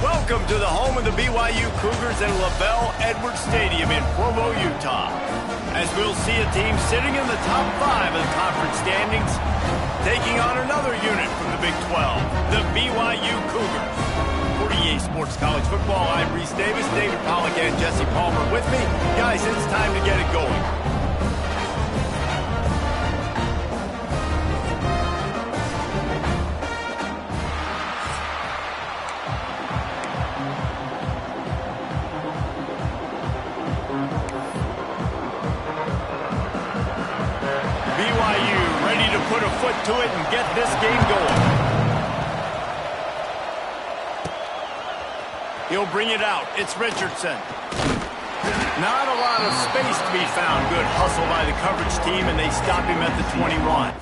Welcome to the home of the BYU Cougars at LaBelle Edwards Stadium in Provo, Utah. As we'll see a team sitting in the top 5 of the conference standings, taking on another unit from the Big 12, the BYU Cougars. For EA Sports College Football, I'm Reese Davis, David Pollack, and Jesse Palmer with me. Guys, it's time to get it going. Put a foot to it and get this game going. He'll bring it out. It's Richardson. Not a lot of space to be found. Good hustle by the coverage team, and they stop him at the 21.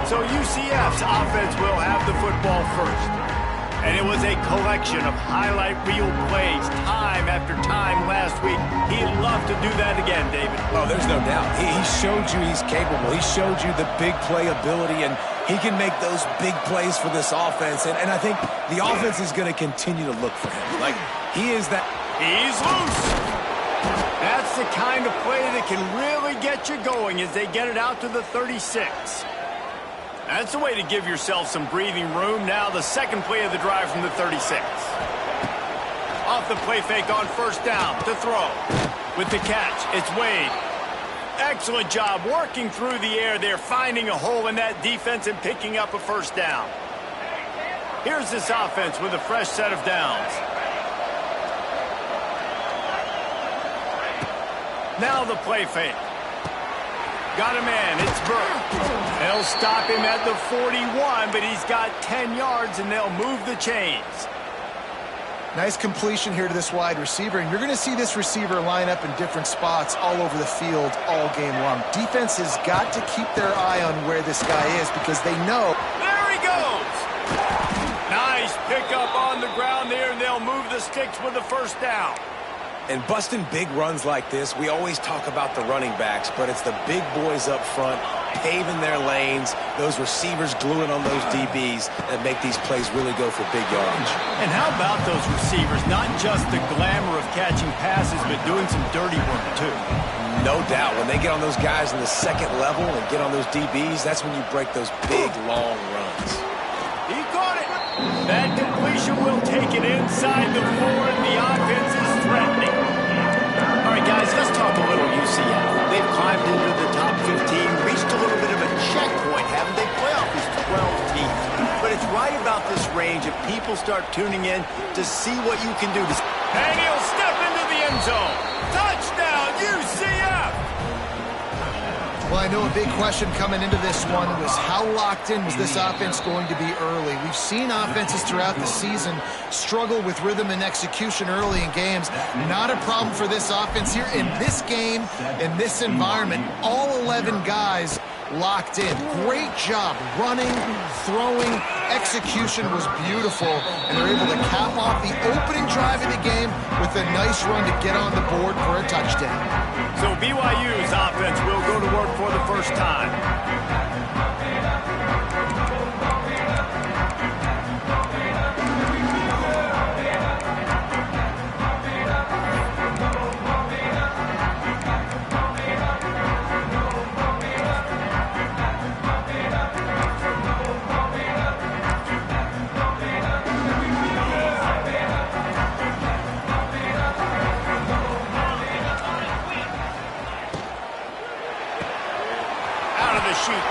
So UCF's offense will have the football first. And it was a collection of highlight reel plays time after time last week. He'd love to do that again, David. Oh, there's no doubt. He showed you he's capable. He showed you the big play ability, and he can make those big plays for this offense. And I think the offense is going to continue to look for him. Like, he is that. He's loose. That's the kind of play that can really get you going as they get it out to the 36. That's a way to give yourself some breathing room. Now the second play of the drive from the 36. Off the play fake on first down to throw. With the catch, it's Wade. Excellent job working through the air there, finding a hole in that defense and picking up a first down. Here's this offense with a fresh set of downs. Now the play fake. Got a man, it's Burke. They'll stop him at the 41, but he's got 10 yards, and they'll move the chains. Nice completion here to this wide receiver, and you're going to see this receiver line up in different spots all over the field all game long. Defense has got to keep their eye on where this guy is because they know. There he goes! Nice pickup on the ground there, and they'll move the sticks with the first down. And busting big runs like this, we always talk about the running backs, but it's the big boys up front, paving their lanes, those receivers gluing on those DBs that make these plays really go for big yardage. And how about those receivers? Not just the glamour of catching passes, but doing some dirty work, too. No doubt. When they get on those guys in the second level and get on those DBs, that's when you break those big, long runs. He caught it. That completion will take it inside the 4, and the offense is threatening. All right, guys, let's talk a little UCF. They've climbed into the top 15, reached a little bit of a checkpoint, haven't they? Playoff is 12 teams. But it's right about this range if people start tuning in to see what you can do. And he'll step into the end zone. Touchdown, UCF! Well, I know a big question coming into this one was how locked in was this offense going to be early? We've seen offenses throughout the season struggle with rhythm and execution early in games. Not a problem for this offense here. In this game, in this environment, all 11 guys locked in. Great job running, throwing, execution was beautiful, and they're able to cap off the opening drive of the game with a nice run to get on the board for a touchdown. So BYU's offense will go to work for the first time.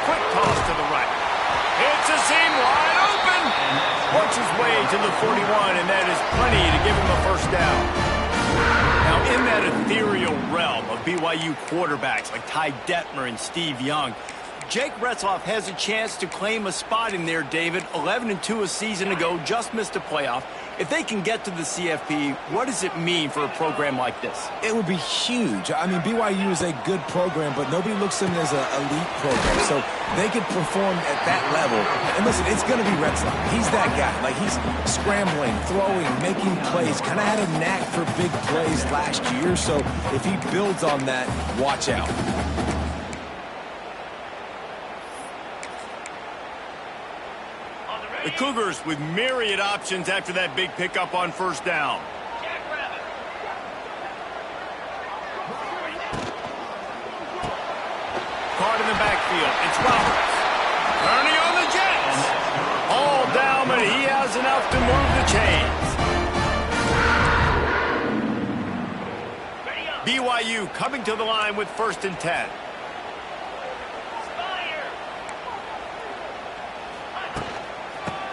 Quick toss to the right. It's a seam wide open. Works his way to the 41, and that is plenty to give him a first down. Now, in that ethereal realm of BYU quarterbacks like Ty Detmer and Steve Young, Jake Retzloff has a chance to claim a spot in there, David. 11-2 a season ago, just missed a playoff. If they can get to the CFP, what does it mean for a program like this? It would be huge. I mean, BYU is a good program, but nobody looks at them as an elite program. So they could perform at that level. And listen, it's going to be Retzloff. He's that guy. Like, he's scrambling, throwing, making plays. Kind of had a knack for big plays last year. So if he builds on that, watch out. The Cougars with myriad options after that big pickup on first down. Caught in the backfield. It's Roberts. Turning on the Jets. All down, but he has enough to move the chains. BYU coming to the line with 1st and 10.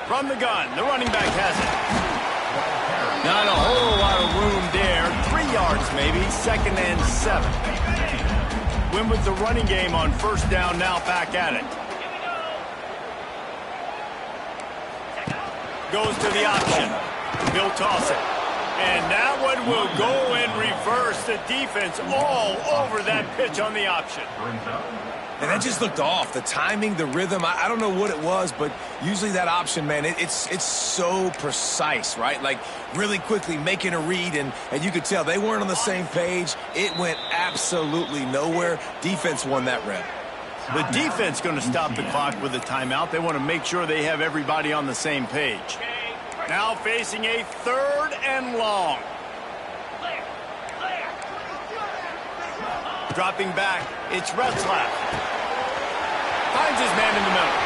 From the gun, the running back has it. Not a whole lot of room there. 3 yards maybe, 2nd and 7. Win with the running game on first down, now back at it. Goes to the option. He'll toss it. And that one will go in reverse. The defense all over that pitch on the option. And that just looked off. The timing, the rhythm, I don't know what it was, but usually that option, man, it's so precise, right? Like, really quickly making a read, and you could tell they weren't on the same page. It went absolutely nowhere. Defense won that rep. The defense going to stop the clock with a timeout. They want to make sure they have everybody on the same page. Now facing a 3rd and long. Dropping back, it's Retzlaff. Finds his man in the middle.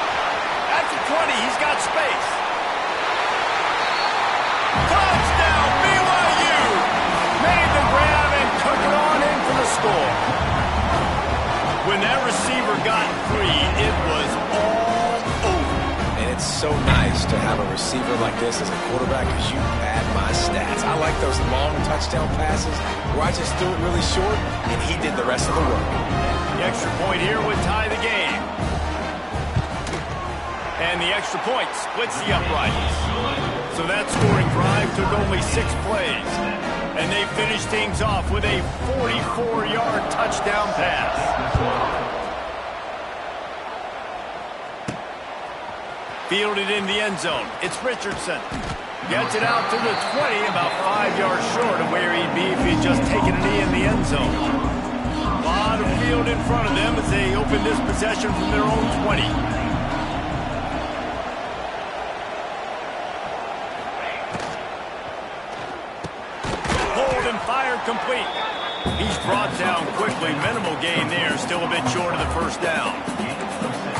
At the 20, he's got space. Touchdown, BYU! Made the grab and took it on in for the score. When that receiver got free, it was all over. And it's so nice to have a receiver like this as a quarterback because you pad my stats. I like those long touchdown passes where I just threw it really short and he did the rest of the work. The extra point here would tie the game. And the extra point splits the uprights. So that scoring drive took only 6 plays. And they finished things off with a 44-yard touchdown pass. Fielded in the end zone. It's Richardson. Gets it out to the 20, about 5 yards short of where he'd be if he'd just taken a knee in the end zone. A lot of field in front of them as they open this possession from their own 20. Hold and fire complete. He's brought down quick. quickly. Minimal gain there, still a bit short of the first down.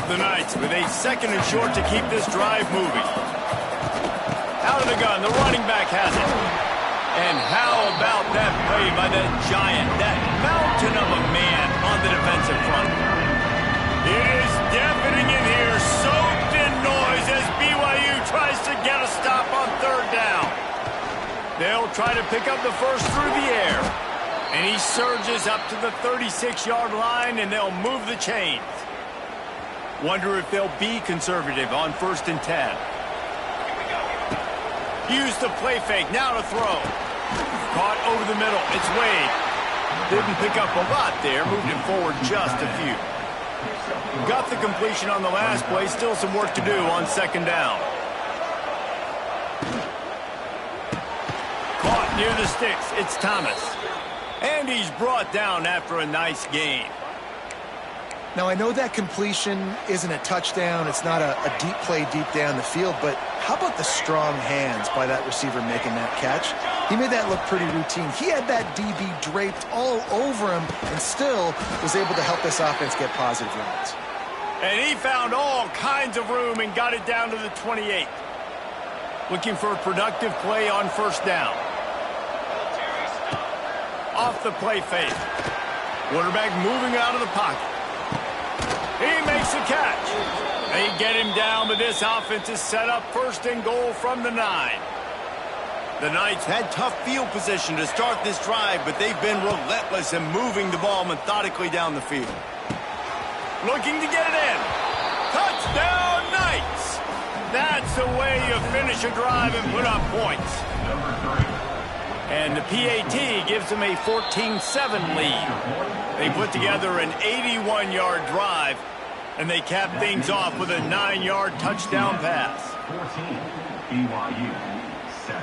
The Knights with a 2nd and short to keep this drive moving. Out of the gun, the running back has it. And how about that play by that giant, that mountain of a man on the defensive front? It is deafening in here, soaked in noise as BYU tries to get a stop on 3rd down. They'll try to pick up the first through the air. And he surges up to the 36-yard line, and they'll move the chains. Wonder if they'll be conservative on 1st and 10. Use the play fake, now to throw. Caught over the middle, it's Wade. Didn't pick up a lot there, moved it forward just a few. Got the completion on the last play, still some work to do on 2nd down. Caught near the sticks, it's Thomas. And he's brought down after a nice gain. Now, I know that completion isn't a touchdown. It's not a deep play deep down the field, but how about the strong hands by that receiver making that catch? He made that look pretty routine. He had that DB draped all over him and still was able to help this offense get positive yards. And he found all kinds of room and got it down to the 28. Looking for a productive play on 1st down. Off the play fake. Quarterback moving out of the pocket. He makes the catch. They get him down, but this offense is set up 1st and goal from the 9. The Knights had tough field position to start this drive, but they've been relentless in moving the ball methodically down the field. Looking to get it in. Touchdown, Knights! That's the way you finish a drive and put up points. And the PAT gives them a 14-7 lead. They put together an 81-yard drive, and they cap things off with a 9-yard touchdown pass. 14, BYU 7.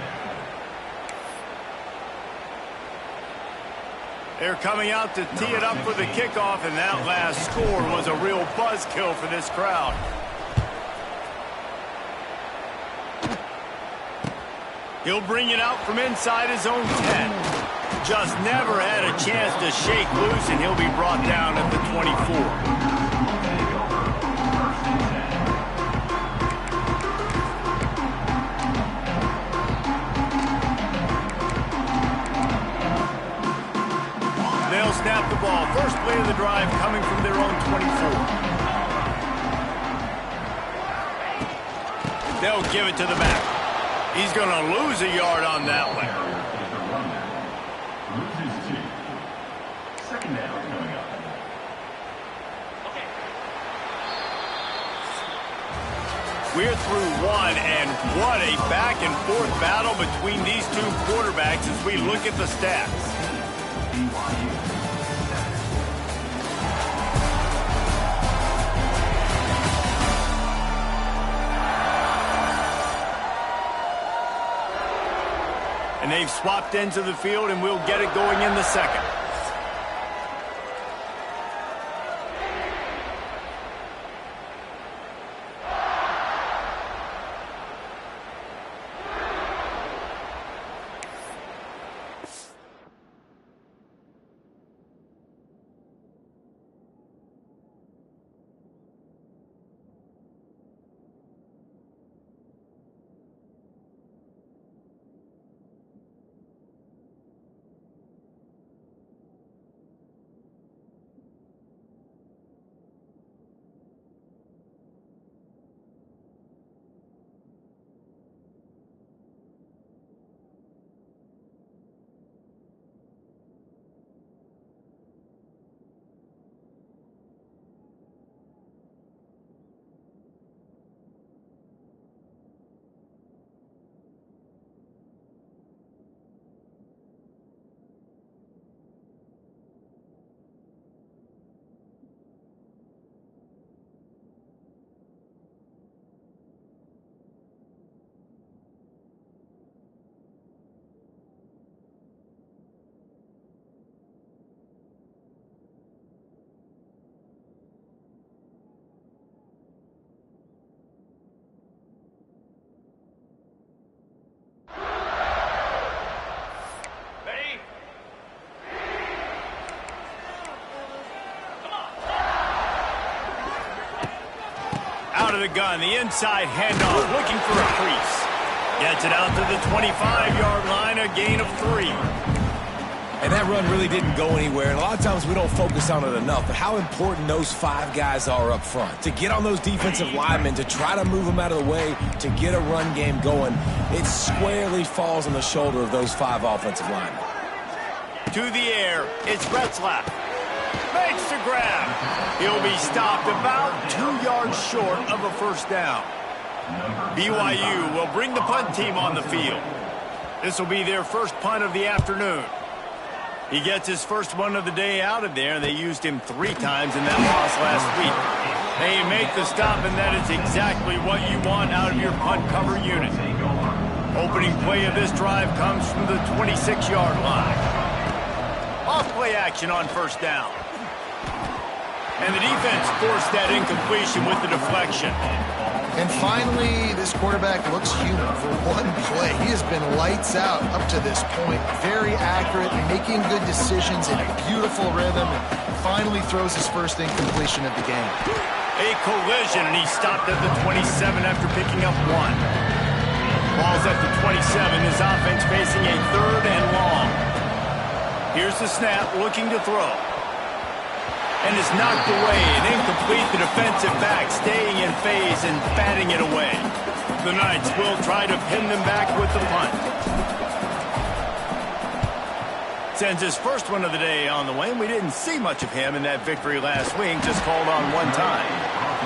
They're coming out to tee it up for the kickoff, and that last score was a real buzzkill for this crowd. He'll bring it out from inside his own 10. Just never had a chance to shake loose, and he'll be brought down at the 24. They'll snap the ball. First play of the drive coming from their own 24. They'll give it to the back. He's going to lose a yard on that one. Loses 2. 2nd down coming up. We're through 1, and what a back-and-forth battle between these two quarterbacks as we look at the stats. BYU 7. And they've swapped ends of the field, and we'll get it going in the 2nd. out of the gun. The inside handoff, looking for a crease. Gets it out to the 25-yard line, a gain of 3. And that run really didn't go anywhere. And a lot of times we don't focus on it enough, but how important those 5 guys are up front. To get on those defensive linemen, to try to move them out of the way, to get a run game going, it squarely falls on the shoulder of those 5 offensive linemen. To the air, it's Retzlaff. Makes the grab. He'll be stopped about 2 yards short of a first down. BYU will bring the punt team on the field. This will be their first punt of the afternoon. He gets his first one of the day out of there, and they used him 3 times in that loss last week. They make the stop, and that is exactly what you want out of your punt cover unit. Opening play of this drive comes from the 26-yard line. Off play action on first down. And the defense forced that incompletion with the deflection. And finally, this quarterback looks human for one play. He has been lights out up to this point. Very accurate, making good decisions in a beautiful rhythm, and finally throws his first incompletion of the game. A collision, and he stopped at the 27 after picking up 1. Ball's at the 27, his offense facing a 3rd and long. Here's the snap, looking to throw. And is knocked away and incomplete. The defensive back staying in phase and batting it away. The Knights will try to pin them back with the punt. Sends his first one of the day on the way, and we didn't see much of him in that victory last week, just called on 1 time.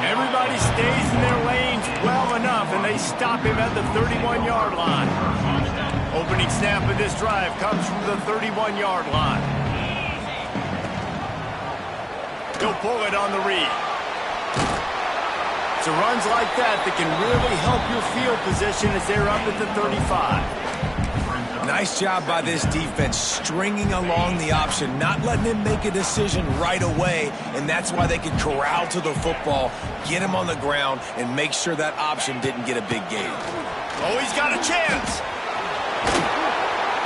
Everybody stays in their lanes well enough, and they stop him at the 31-yard line. Opening snap of this drive comes from the 31-yard line. He'll pull it on the read. So runs like that can really help your field position as they're up at the 35. Nice job by this defense, stringing along the option, not letting him make a decision right away, and that's why they could corral to the football, get him on the ground, and make sure that option didn't get a big gain. Oh, he's got a chance.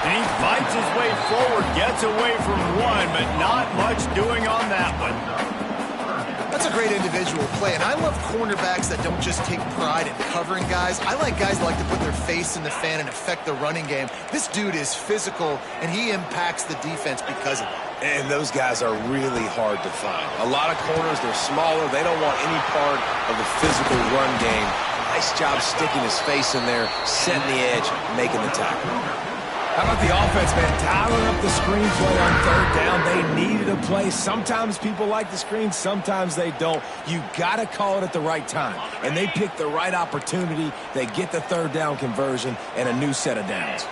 And he fights his way forward, gets away from 1, but not much doing on that one. That's a great individual play, and I love cornerbacks that don't just take pride in covering guys. I like guys that like to put their face in the fan and affect the running game. This dude is physical, and he impacts the defense because of it. And those guys are really hard to find. A lot of corners, they're smaller. They don't want any part of the physical run game. Nice job sticking his face in there, setting the edge, making the tackle. How about the offense, man? Dialing up the screen play on 3rd down. They needed a play. Sometimes people like the screen, sometimes they don't. You got to call it at the right time. And they pick the right opportunity. They get the 3rd down conversion and a new set of downs.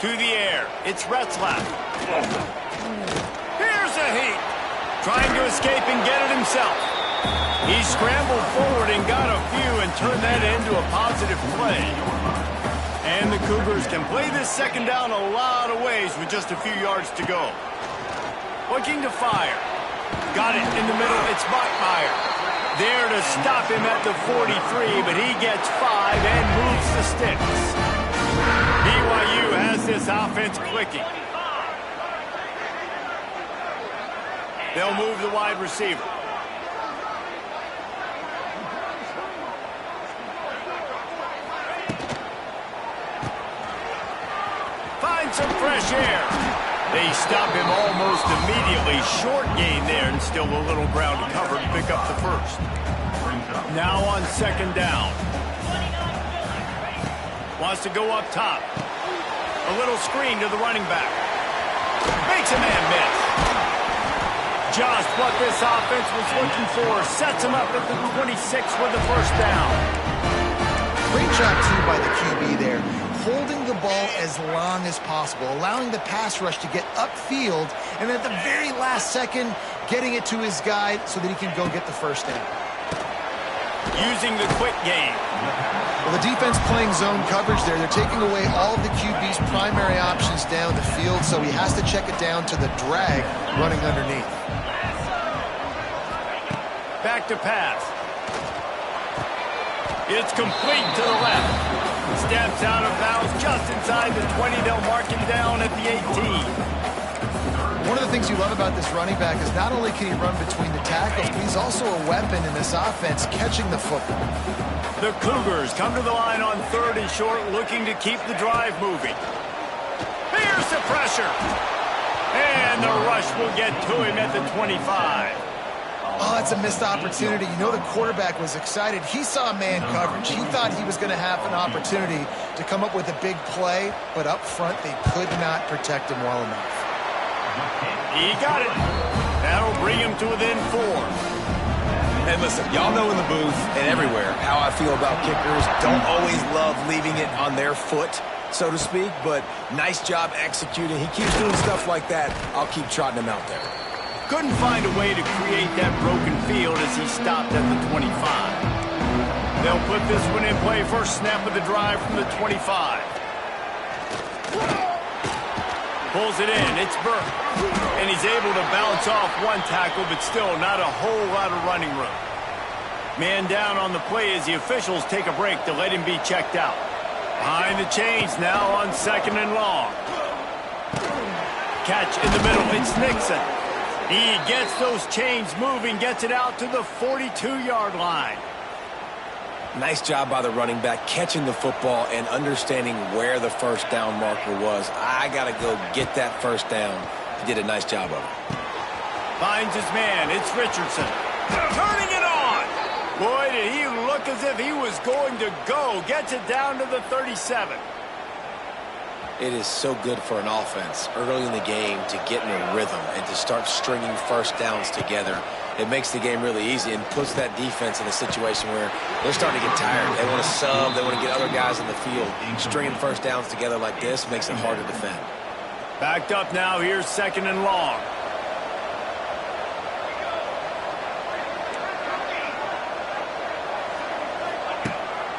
To the air, it's Retzlaff. Here's a heat. Trying to escape and get it himself. He scrambled forward and got a few and turned that into a positive play. And the Cougars can play this 2nd down a lot of ways with just a few yards to go. Looking to fire. Got it in the middle. It's Bachmeier. There to stop him at the 43, but he gets 5 and moves the sticks. BYU has this offense clicking. They'll move the wide receiver. Some fresh air. They stop him almost immediately. Short gain there, and still a little ground to cover to pick up the first. Now on 2nd down. Wants to go up top. A little screen to the running back. Makes a man miss. Just what this offense was looking for. Sets him up at the 26 with the first down. Great job, too, by the QB there. Holding the ball as long as possible, allowing the pass rush to get upfield, and at the very last second, getting it to his guy so that he can go get the first down. Using the quick game. Well, the defense playing zone coverage there. They're taking away all of the QB's primary options down the field, so he has to check it down to the drag running underneath. Back to pass. It's complete to the left. Steps out of bounds just inside the 20. They'll mark him down at the 18. One of the things you love about this running back is not only can he run between the tackles, but he's also a weapon in this offense catching the football. The Cougars come to the line on 3rd and short, looking to keep the drive moving. Here's the pressure. And the rush will get to him at the 25. Oh, that's a missed opportunity. You know the quarterback was excited. He saw man coverage. He thought he was going to have an opportunity to come up with a big play, but up front they could not protect him well enough. He got it. That'll bring him to within 4. And listen, y'all know in the booth and everywhere how I feel about kickers. Don't always love leaving it on their foot, so to speak, but nice job executing. He keeps doing stuff like that. I'll keep trotting him out there. Couldn't find a way to create that broken field as he stopped at the 25. They'll put this one in play, first snap of the drive from the 25. Pulls it in, it's Burke. And he's able to bounce off one tackle, but still not a whole lot of running room. Man down on the play as the officials take a break to let him be checked out. Behind the chains now on 2nd and long. Catch in the middle, it's Nixon. He gets those chains moving, gets it out to the 42-yard line. Nice job by the running back catching the football and understanding where the first down marker was. I got to go get that first down. He did a nice job of it. Finds his man. It's Richardson. Turning it on. Boy, did he look as if he was going to go. Gets it down to the 37. It is so good for an offense early in the game to get in a rhythm and to start stringing first downs together. It makes the game really easy and puts that defense in a situation where they're starting to get tired. They want to sub. They want to get other guys in the field. Stringing first downs together like this makes it hard to defend. Backed up now. Here's 2nd and long.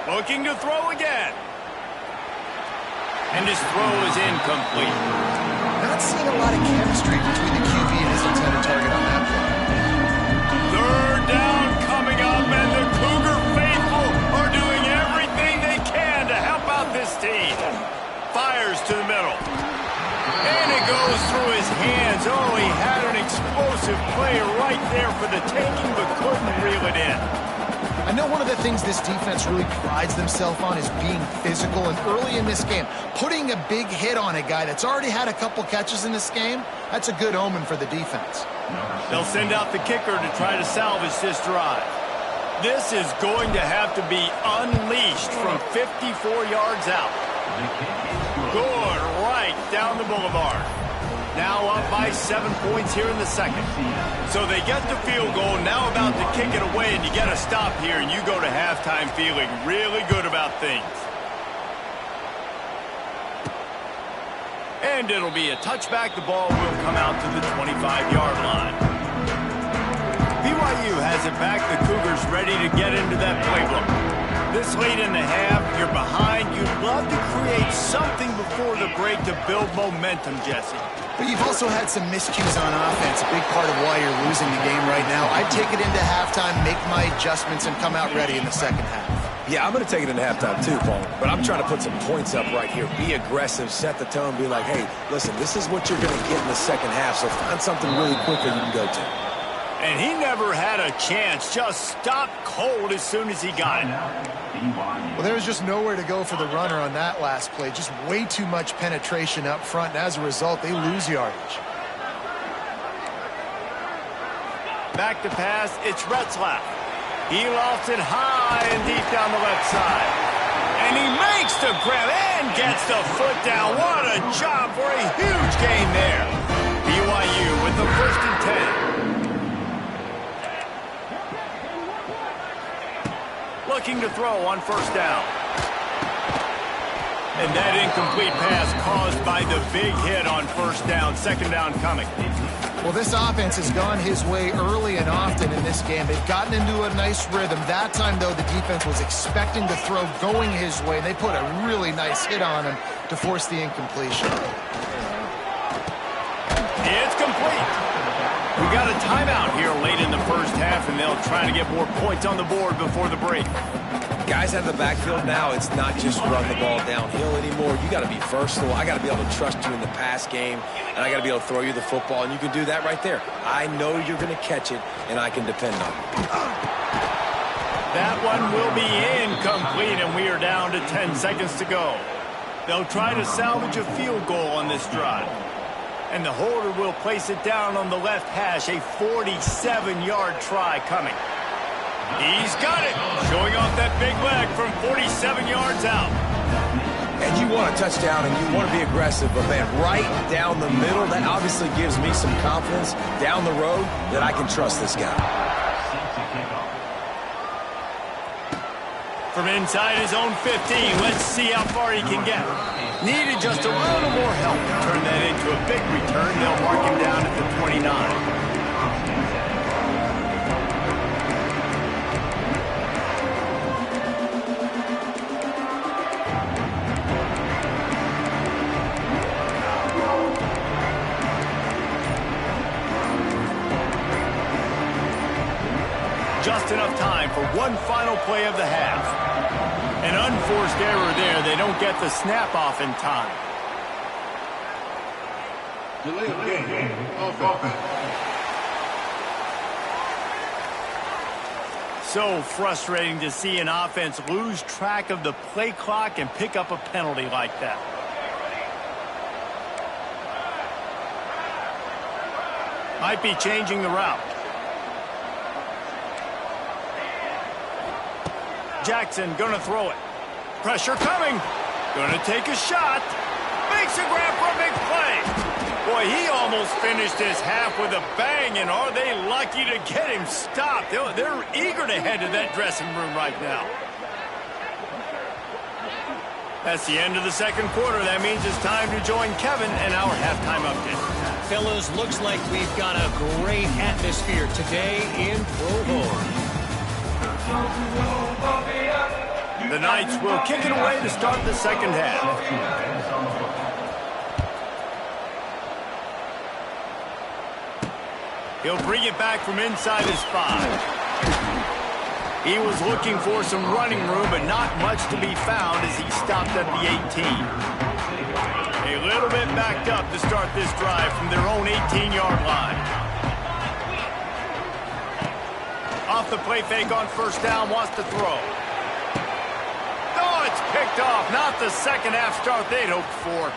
Looking to throw again. And his throw is incomplete. Not seeing a lot of chemistry between the QB and his intended target on that play. 3rd down coming up, and the Cougar faithful are doing everything they can to help out this team. Fires to the middle. And it goes through his hands. Oh, he had an explosive play right there for the taking, but couldn't reel it in. I know one of the things this defense really prides themselves on is being physical, and early in this game, putting a big hit on a guy that's already had a couple catches in this game, that's a good omen for the defense. They'll send out the kicker to try to salvage this drive. This is going to have to be unleashed from 54 yards out. Good right down the boulevard. Now up by 7 points here in the second. So they get the field goal, now about to kick it away, and you get a stop here, and you go to halftime feeling really good about things. And it'll be a touchback. The ball will come out to the 25-yard line. BYU has it back. The Cougars ready to get into that playbook. This late in the half, you're behind. You'd love to create something before the break to build momentum, Jesse. But you've also had some miscues on offense, a big part of why you're losing the game right now. I'd take it into halftime, make my adjustments, and come out ready in the second half. Yeah, I'm going to take it into halftime too, Paul. But I'm trying to put some points up right here. Be aggressive, set the tone, be like, hey, listen, this is what you're going to get in the second half, so find something really quick that you can go to. And he never had a chance, just stopped cold as soon as he got it. Well, there was just nowhere to go for the runner on that last play. Just way too much penetration up front, and as a result, they lose yardage. Back to pass, it's Retzlaff. He lofts it high and deep down the left side. And he makes the grab and gets the foot down. What a job for a huge gain there. BYU with the 1st and 10. Looking to throw on 1st down. And that incomplete pass caused by the big hit on 1st down. 2nd down coming. Well, this offense has gone his way early and often in this game. They've gotten into a nice rhythm. That time, though, the defense was expecting the throw going his way. They put a really nice hit on him to force the incompletion. It's complete. We got a timeout here late in the first half, and they'll field trying to get more points on the board before the break. Guys out of the backfield now, it's not just run the ball downhill anymore. You got to be versatile. I got to be able to trust you in the pass game, and I got to be able to throw you the football, and you can do that right there. I know you're going to catch it, and I can depend on it. That one will be incomplete, and we are down to 10 seconds to go. They'll try to salvage a field goal on this drive. And the holder will place it down on the left hash, a 47-yard try coming. He's got it, showing off that big leg from 47 yards out. And you want a touchdown, and you want to be aggressive, but man, right down the middle, that obviously gives me some confidence down the road that I can trust this guy. From inside his own 15, let's see how far he can get. Needed just a little more help to turn that into a big return. They'll mark him down at the 29. Just enough time for one final play of the half. An unforced error there. They don't get the snap off in time. So frustrating to see an offense lose track of the play clock and pick up a penalty like that. Might be changing the route. Jackson gonna throw it. Pressure coming. Gonna take a shot. Makes a grab for a big play. Boy, he almost finished his half with a bang, and are they lucky to get him stopped? They're eager to head to that dressing room right now. That's the end of the second quarter. That means it's time to join Kevin and our halftime update. Fellas, looks like we've got a great atmosphere today in Provo. The Knights will kick it away to start the second half. He'll bring it back from inside his 5. He was looking for some running room, but not much to be found as he stopped at the 18. A little bit backed up to start this drive from their own 18-yard line. Off the play fake on first down, wants to throw. Oh, it's picked off. Not the second half start they'd hoped for.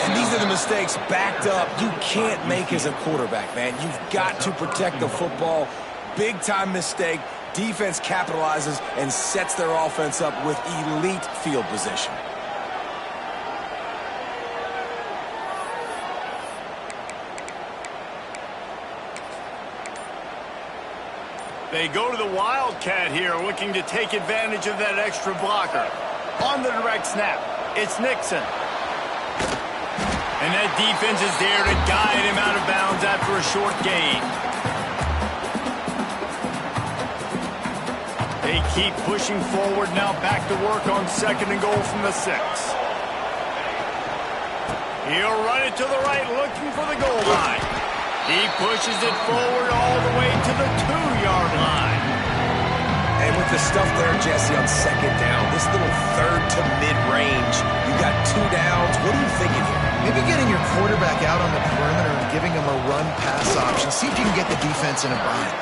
And these are the mistakes backed up you can't make as a quarterback, man. You've got to protect the football. Big-time mistake. Defense capitalizes and sets their offense up with elite field position. They go to the Wildcat here, looking to take advantage of that extra blocker. On the direct snap, it's Nixon. And that defense is there to guide him out of bounds after a short gain. They keep pushing forward, now back to work on second and goal from the 6. He'll run it to the right, looking for the goal line. He pushes it forward all the way to the 2-yard line. And with the stuff there, Jesse, on second down, this little third to mid-range, you got 2 downs. What are you thinking here? Maybe getting your quarterback out on the perimeter and giving him a run-pass option. See if you can get the defense in a bind.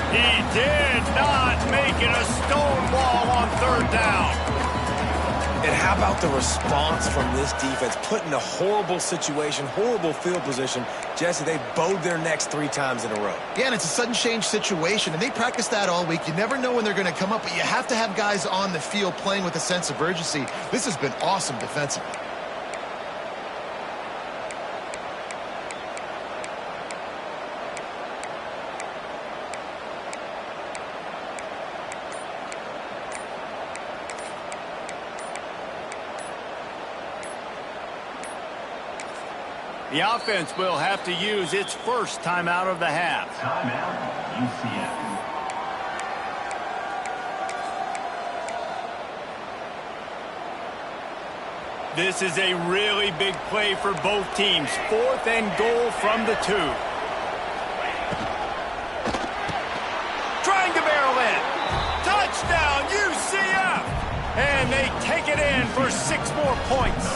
He did not make it a stone wall on third down. And how about the response from this defense? Put in a horrible situation, horrible field position. Jesse, they bowed their necks 3 times in a row. Yeah, and it's a sudden change situation, and they practice that all week. You never know when they're going to come up, but you have to have guys on the field playing with a sense of urgency. This has been awesome defensively. The offense will have to use its first timeout of the half. Timeout, UCF. This is a really big play for both teams. 4th and goal from the 2. stick it in for 6 more points.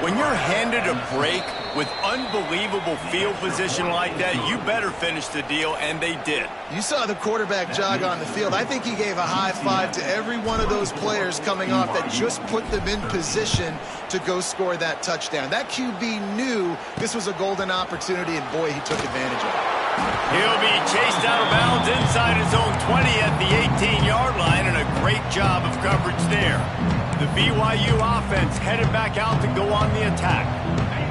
When you're handed a break with unbelievable field position like that, you better finish the deal, and they did. You saw the quarterback jog on the field. I think he gave a high five to every one of those players coming off that just put them in position to go score that touchdown. That QB knew this was a golden opportunity, and boy, he took advantage of it. He'll be chased out of bounds inside his own 20 at the 18-yard line, and a great job of coverage there. The BYU offense headed back out to go on the attack.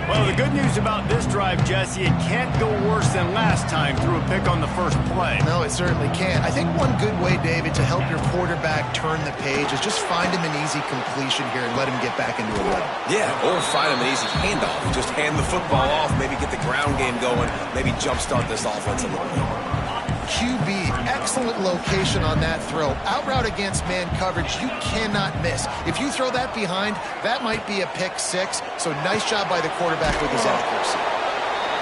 Well, the good news about this drive, Jesse, it can't go worse than last time through a pick on the first play. No, it certainly can't. I think one good way, David, to help your quarterback turn the page is just find him an easy completion here and let him get back into a rhythm. Yeah, or find him an easy handoff. Just hand the football off, maybe get the ground game going, maybe jumpstart this offense a little bit. QB, excellent location on that throw. Out route against man coverage, you cannot miss. If you throw that behind, that might be a pick 6. So nice job by the quarterback with his accuracy.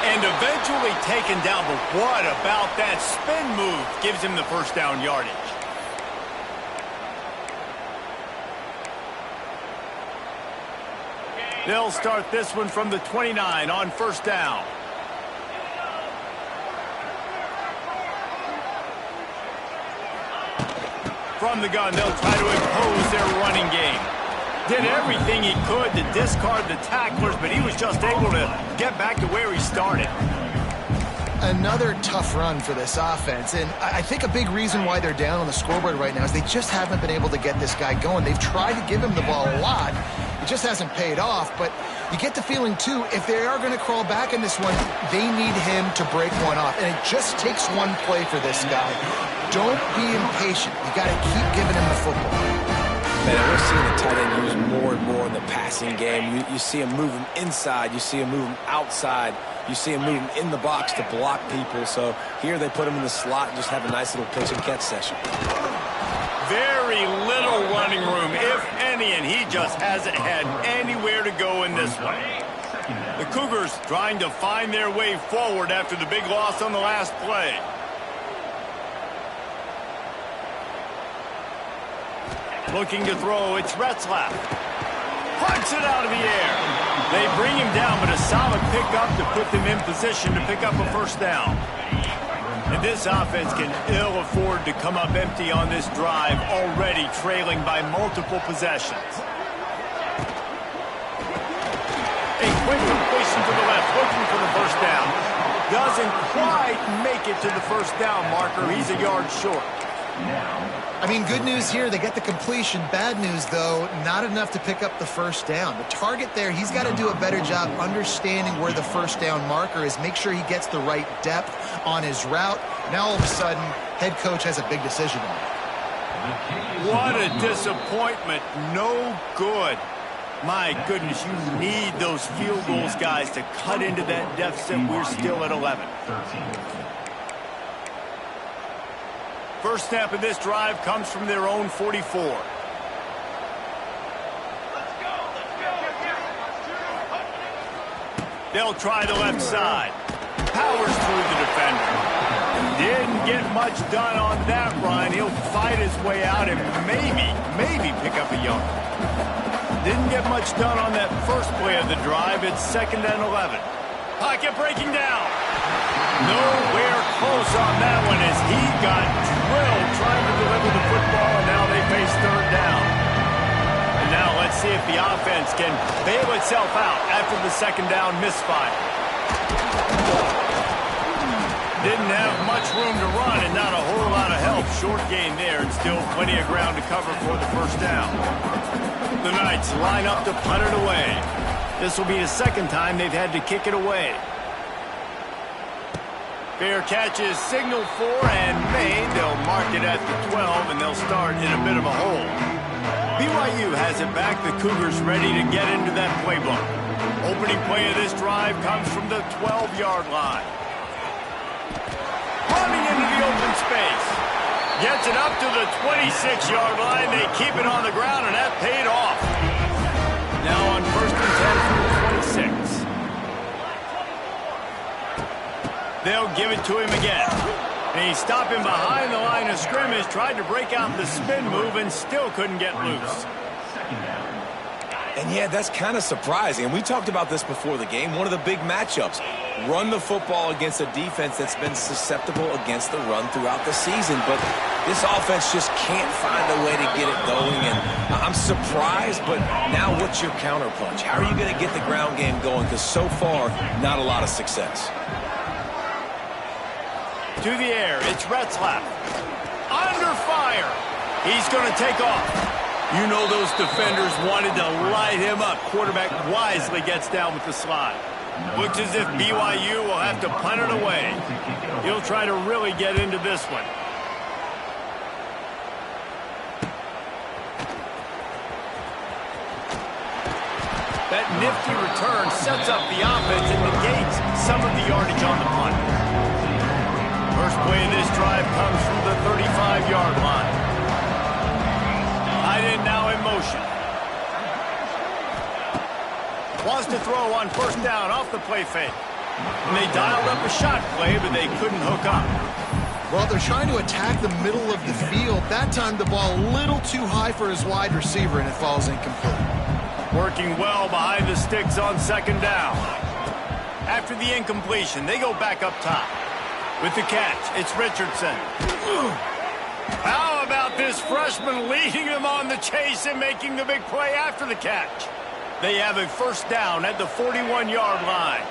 And eventually taken down, but what about that spin move? Gives him the first down yardage. They'll start this one from the 29 on first down. From the gun, they'll try to impose their running game. Did everything he could to discard the tacklers, but he was just able to get back to where he started. Another tough run for this offense, and I think a big reason why they're down on the scoreboard right now is they just haven't been able to get this guy going. They've tried to give him the ball a lot. It just hasn't paid off, but you get the feeling, too, if they are going to crawl back in this one, they need him to break one off, and it just takes one play for this guy. Don't be impatient. You got to keep giving him the football. Man, we're seeing the tight end used more and more in the passing game. You see him moving inside. You see him moving outside. You see him moving in the box to block people. So here they put him in the slot and just have a nice little pitch and catch session. Very little running room, if any, and he just hasn't had anywhere to go in this one. The Cougars trying to find their way forward after the big loss on the last play. Looking to throw, it's Retzlaff. Punts it out of the air. They bring him down, but a solid pickup to put them in position to pick up a first down. And this offense can ill afford to come up empty on this drive, already trailing by multiple possessions. A quick completion to the left, looking for the first down. Doesn't quite make it to the first down marker. He's a yard short. I mean, good news here, they get the completion. Bad news, though, not enough to pick up the first down. The target there, he's got to do a better job understanding where the first down marker is, make sure he gets the right depth on his route. Now, all of a sudden, head coach has a big decision to make. What a disappointment. No good. My goodness, you need those field goals, guys, to cut into that deficit. We're still at 11. First snap of this drive comes from their own 44. They'll try the left side. Powers through the defender. Didn't get much done on that run. He'll fight his way out and maybe pick up a yard. Didn't get much done on that first play of the drive. It's 2nd and 11. Pocket breaking down. Nowhere close on that one as he got drilled trying to deliver the football, and now they face 3rd down. And now let's see if the offense can bail itself out after the 2nd down misfire. Didn't have much room to run and not a whole lot of help. Short gain there and still plenty of ground to cover for the first down. The Knights line up to punt it away. This will be the 2nd time they've had to kick it away. Fair catch is signaled for and made. They'll mark it at the 12, and they'll start in a bit of a hole. BYU has it back. The Cougars ready to get into that playbook. Opening play of this drive comes from the 12-yard line. Running into the open space. Gets it up to the 26-yard line. They keep it on the ground, and that paid off. Now on 1st and 10 from the 26. They'll give it to him again. And he's stopping behind the line of scrimmage, tried to break out the spin move and still couldn't get loose. And yeah, that's kind of surprising. And we talked about this before the game. One of the big matchups. Run the football against a defense that's been susceptible against the run throughout the season. But this offense just can't find a way to get it going. And I'm surprised, but now what's your counterpunch? How are you going to get the ground game going? Because so far, not a lot of success. To the air, it's Retzlaff. Under fire. He's going to take off. You know those defenders wanted to light him up. Quarterback wisely gets down with the slide. Looks as if BYU will have to punt it away. He'll try to really get into this one. That nifty return sets up the offense and negates some of the yardage on the punt. First play of this drive comes from the 35-yard line. Tight end now in motion. Wants to throw on first down off the play fake. And they dialed up a shot play, but they couldn't hook up. Well, they're trying to attack the middle of the field. That time the ball a little too high for his wide receiver, and it falls incomplete. Working well behind the sticks on second down. After the incompletion, they go back up top. With the catch, it's Richardson. How about this freshman leading them on the chase and making the big play after the catch? They have a first down at the 41-yard line.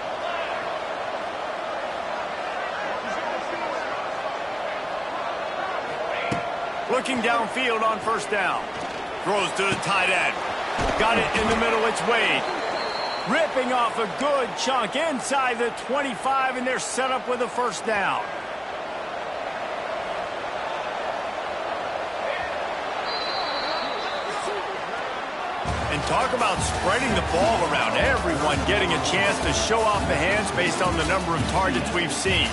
Looking downfield on first down. Throws to the tight end. Got it in the middle, it's Wade. Ripping off a good chunk inside the 25, and they're set up with a first down. And talk about spreading the ball around. Everyone getting a chance to show off the hands based on the number of targets we've seen.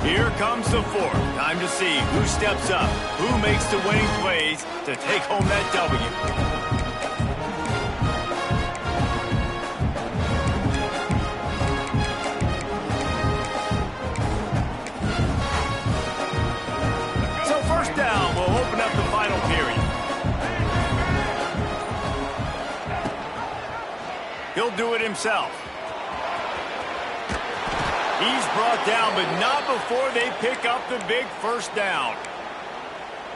Here comes the fourth. Time to see who steps up, who makes the winning plays to take home that W. Down will open up the final period. He'll do it himself. He's brought down, but not before they pick up the big first down.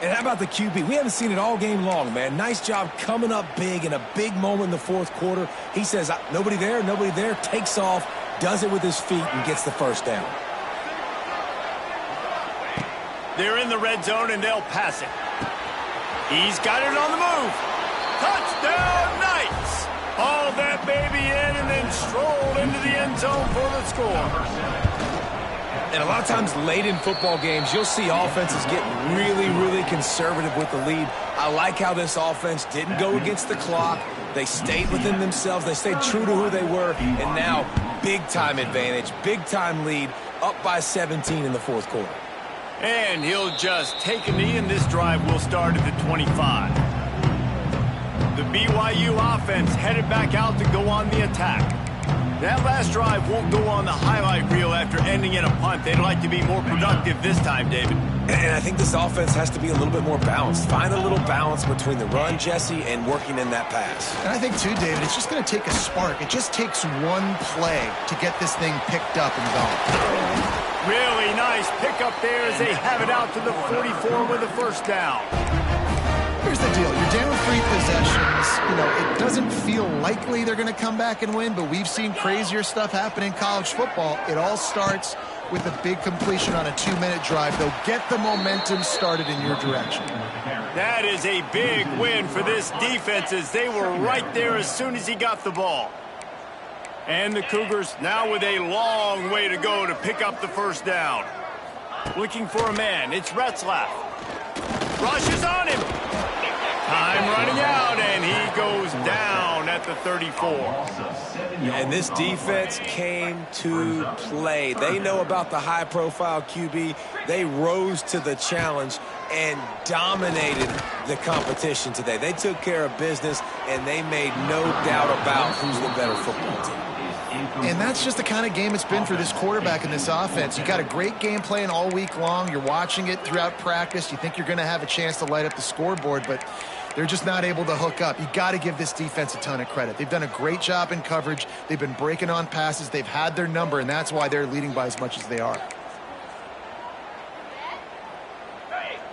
And how about the QB? We haven't seen it all game long, man. Nice job coming up big in a big moment in the fourth quarter. He says, nobody there, takes off, does it with his feet, and gets the first down. They're in the red zone, and they'll pass it. He's got it on the move. Touchdown, Knights! Hauled that baby in and then strolled into the end zone for the score. And a lot of times late in football games, you'll see offenses get really, really conservative with the lead. I like how this offense didn't go against the clock. They stayed within themselves. They stayed true to who they were. And now, big-time advantage, big-time lead, up by 17 in the fourth quarter. And he'll just take a knee, and this drive will start at the 25. The BYU offense headed back out to go on the attack. That last drive won't go on the highlight reel after ending in a punt. They'd like to be more productive this time, David. And I think this offense has to be a little bit more balanced. Find a little balance between the run, Jesse, and working in that pass. And I think, too, David, it's just going to take a spark. It just takes one play to get this thing picked up and going. Really nice pickup there as they have it out to the 44 with a first down. Here's the deal. You're down 3 possessions. You know, it doesn't feel likely they're going to come back and win, but we've seen crazier stuff happen in college football. It all starts with a big completion on a 2-minute drive. They'll get the momentum started in your direction. That is a big win for this defense as they were right there as soon as he got the ball. And the Cougars now with a long way to go to pick up the first down. Looking for a man. It's Retzlaff. Rushes on him. Time running out, and he goes down at the 34. And this defense came to play. They know about the high-profile QB. They rose to the challenge and dominated the competition today. They took care of business, and they made no doubt about who's the better football team. And that's just the kind of game it's been for this quarterback and this offense. You got a great game plan all week long. You're watching it throughout practice. You think you're going to have a chance to light up the scoreboard, but they're just not able to hook up. You got to give this defense a ton of credit. They've done a great job in coverage. They've been breaking on passes. They've had their number, and that's why they're leading by as much as they are.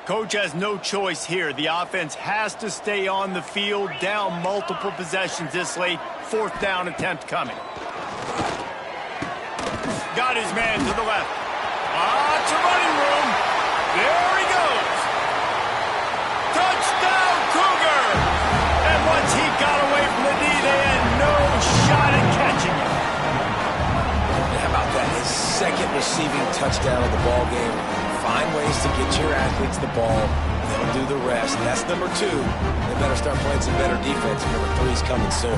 Coach has no choice here. The offense has to stay on the field, down multiple possessions this late. 4th down attempt coming. Got his man to the left. Lots of running room. There he goes. Touchdown, Cougar! And once he got away from the knee, they had no shot at catching him. How about that? His second receiving touchdown of the ball game. Find ways to get your athletes the ball. They'll do the rest. That's number 2. They better start playing some better defense. Number 3 is coming soon.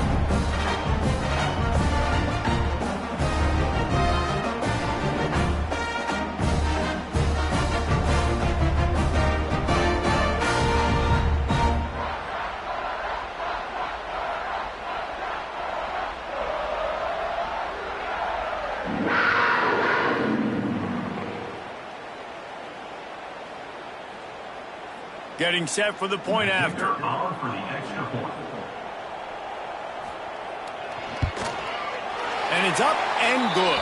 Getting set for the point after. And it's up and good.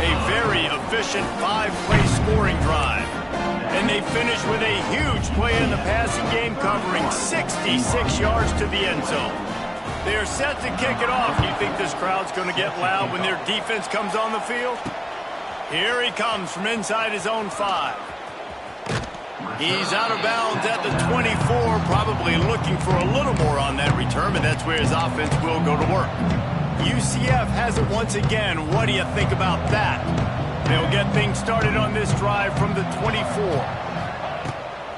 A very efficient 5-play scoring drive. And they finish with a huge play in the passing game, covering 66 yards to the end zone. They are set to kick it off. Do you think this crowd's going to get loud when their defense comes on the field? Here he comes from inside his own 5. He's out of bounds at the 24, probably looking for a little more on that return, but that's where his offense will go to work. UCF has it once again. What do you think about that? They'll get things started on this drive from the 24.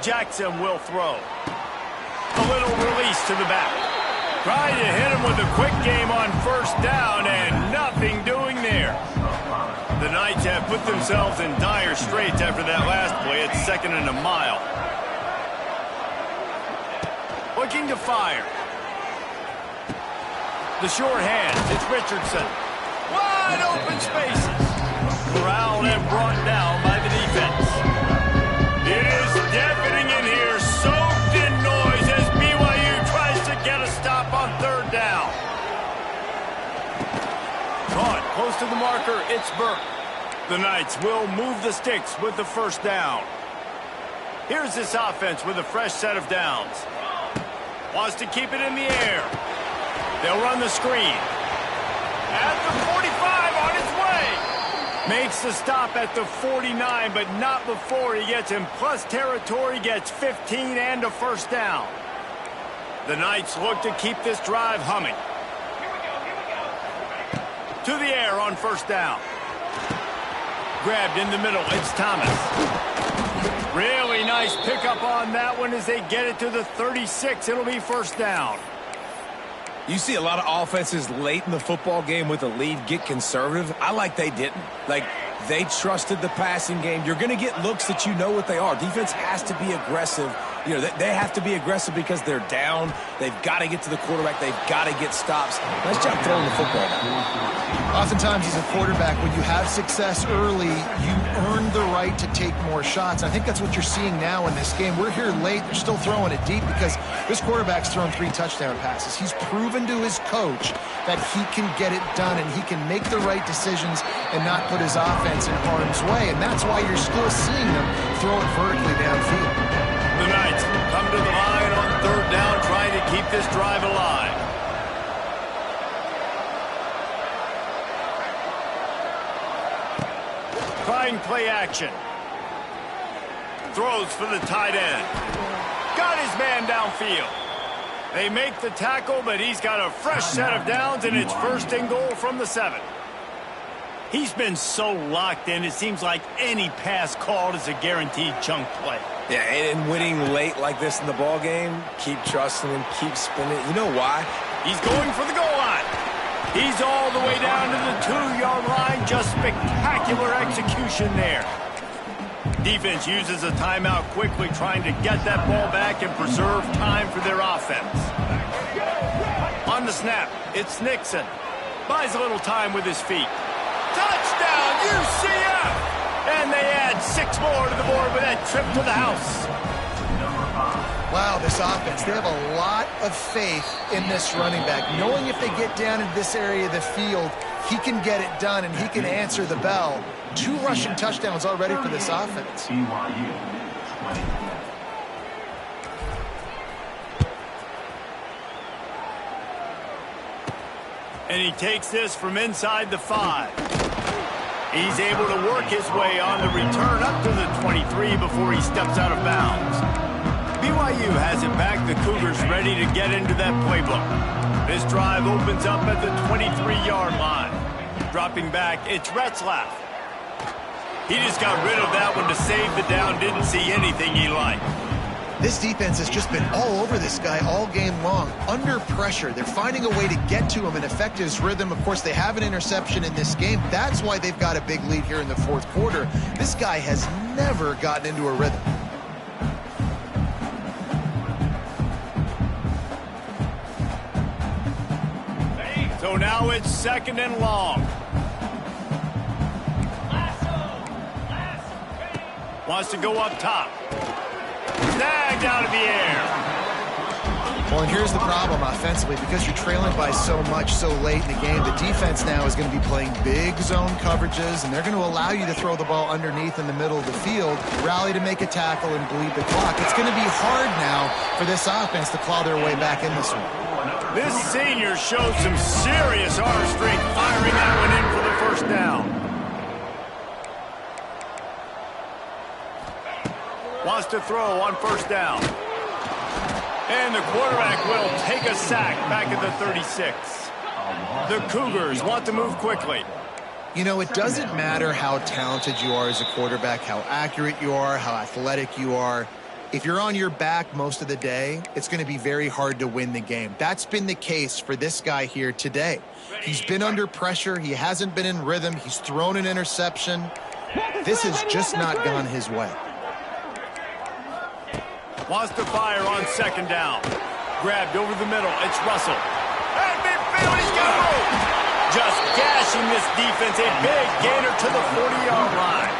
Jackson will throw. A little release to the back. Trying to hit him with a quick game on 1st down, and nothing doing there. The Knights have put themselves in dire straits after that last play. It's 2nd and a mile. Looking to fire. The short hands. It's Richardson. Wide open spaces. Corralled and brought down by the defense. It is deafening in here, soaked in noise as BYU tries to get a stop on 3rd down. Caught close to the marker. It's Burke. The Knights will move the sticks with the 1st down. Here's this offense with a fresh set of downs. Wants to keep it in the air. They'll run the screen. At the 45 on his way. Makes the stop at the 49, but not before he gets in plus territory, gets 15 and a 1st down. The Knights look to keep this drive humming. To the air on 1st down. Grabbed in the middle. It's Thomas. Really nice pickup on that one as they get it to the 36. It'll be 1st down. You see a lot of offenses late in the football game with a lead get conservative. I like they didn't. Like, they trusted the passing game. You're going to get looks that you know what they are. Defense has to be aggressive. You know, they have to be aggressive because they're down. They've got to get to the quarterback. They've got to get stops. Nice job throwing the football. Oftentimes, as a quarterback, when you have success early, you earn the right to take more shots. I think that's what you're seeing now in this game. We're here late. They're still throwing it deep because this quarterback's thrown 3 touchdown passes. He's proven to his coach that he can get it done and he can make the right decisions and not put his offense in harm's way. And that's why you're still seeing them throw it vertically downfield. The Knights come to the line on 3rd down, trying to keep this drive alive. Trying play action. Throws for the tight end. Got his man downfield. They make the tackle, but he's got a fresh set of downs, and it's 1st and goal from the 7. He's been so locked in, it seems like any pass called is a guaranteed chunk play. Yeah, and winning late like this in the ball game, keep trusting him, keep spinning. You know why? He's going for the goal line. He's all the way down to the 2-yard line. Just spectacular execution there. Defense uses a timeout quickly, trying to get that ball back and preserve time for their offense. On the snap, it's Nixon. Buys a little time with his feet. Touchdown, UCF! And they add 6 more to the board with that trip to the house. Wow, this offense, they have a lot of faith in this running back, knowing if they get down into this area of the field, he can get it done and he can answer the bell. 2 rushing touchdowns already for this offense. And he takes this from inside the 5. He's able to work his way on the return up to the 23 before he steps out of bounds. BYU has it back. The Cougars ready to get into that playbook. This drive opens up at the 23-yard line. Dropping back, it's Retzlaff. He just got rid of that one to save the down. Didn't see anything he liked. This defense has just been all over this guy all game long. Under pressure, they're finding a way to get to him and affect his rhythm. Of course, they have an interception in this game. That's why they've got a big lead here in the 4th quarter. This guy has never gotten into a rhythm. So now it's 2nd and long. Wants to go up top. Snagged out of the air. Well, and here's the problem offensively. Because you're trailing by so much so late in the game, the defense now is going to be playing big zone coverages, and they're going to allow you to throw the ball underneath in the middle of the field, rally to make a tackle, and bleed the clock. It's going to be hard now for this offense to claw their way back in this one. This senior showed some serious arm strength, firing that one in for the first down. Wants to throw on 1st down. And the quarterback will take a sack back at the 36. The Cougars want to move quickly. You know, it doesn't matter how talented you are as a quarterback, how accurate you are, how athletic you are. If you're on your back most of the day, it's going to be very hard to win the game. That's been the case for this guy here today. He's been under pressure. He hasn't been in rhythm. He's thrown an interception. This has just not gone his way. Wants to fire on 2nd down. Grabbed over the middle. It's Russell. And midfield, he's got to move. Just gashing this defense. A big gainer to the 40-yard line.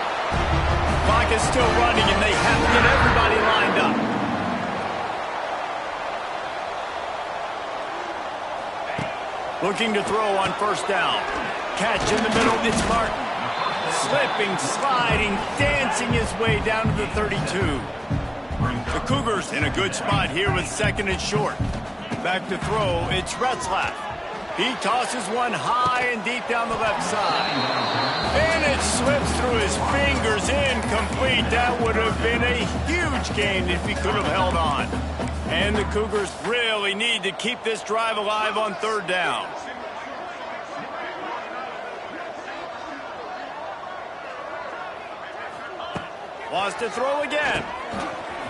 Clock is still running, and they have to get everybody lined up. Looking to throw on 1st down. Catch in the middle. It's Martin. Slipping, sliding, dancing his way down to the 32. The Cougars in a good spot here with 2nd and short. Back to throw, it's Retzlaff. He tosses one high and deep down the left side. And it slips through his fingers, incomplete. That would have been a huge gain if he could have held on. And the Cougars really need to keep this drive alive on 3rd down. Wants to throw again.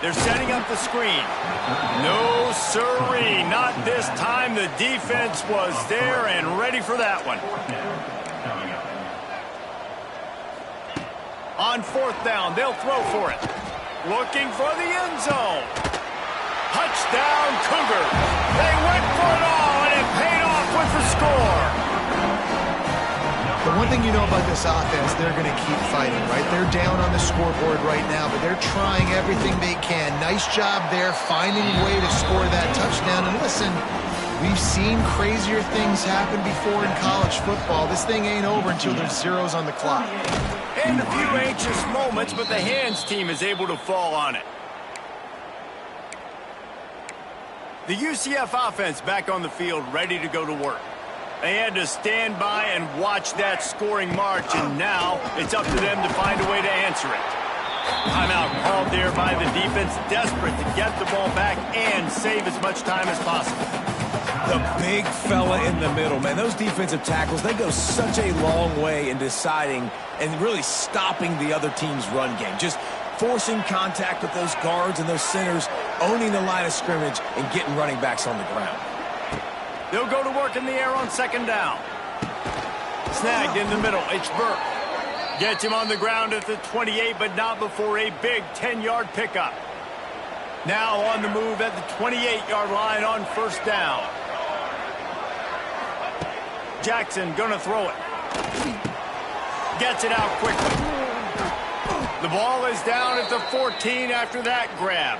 They're setting up the screen. No sirree, not this time. The defense was there and ready for that one. On 4th down, they'll throw for it. Looking for the end zone. Touchdown, Cougar. They went for it all, and it paid off with the score. The one thing you know about this offense, they're going to keep fighting, right? They're down on the scoreboard right now, but they're trying everything they can. Nice job there, finding a way to score that touchdown. And listen, we've seen crazier things happen before in college football. This thing ain't over until there's zeros on the clock. And a few anxious moments, but the hands team is able to fall on it. The UCF offense back on the field, ready to go to work. They had to stand by and watch that scoring march, and now it's up to them to find a way to answer it. Timeout called there by the defense, desperate to get the ball back and save as much time as possible. The big fella in the middle, man. Those defensive tackles, they go such a long way in deciding and really stopping the other team's run game. Just forcing contact with those guards and those centers, owning the line of scrimmage, and getting running backs on the ground. They'll go to work in the air on 2nd down. Snagged in the middle. It's Burke. Gets him on the ground at the 28, but not before a big 10-yard pickup. Now on the move at the 28-yard line on 1st down. Jackson gonna throw it. Gets it out quickly. The ball is down at the 14 after that grab.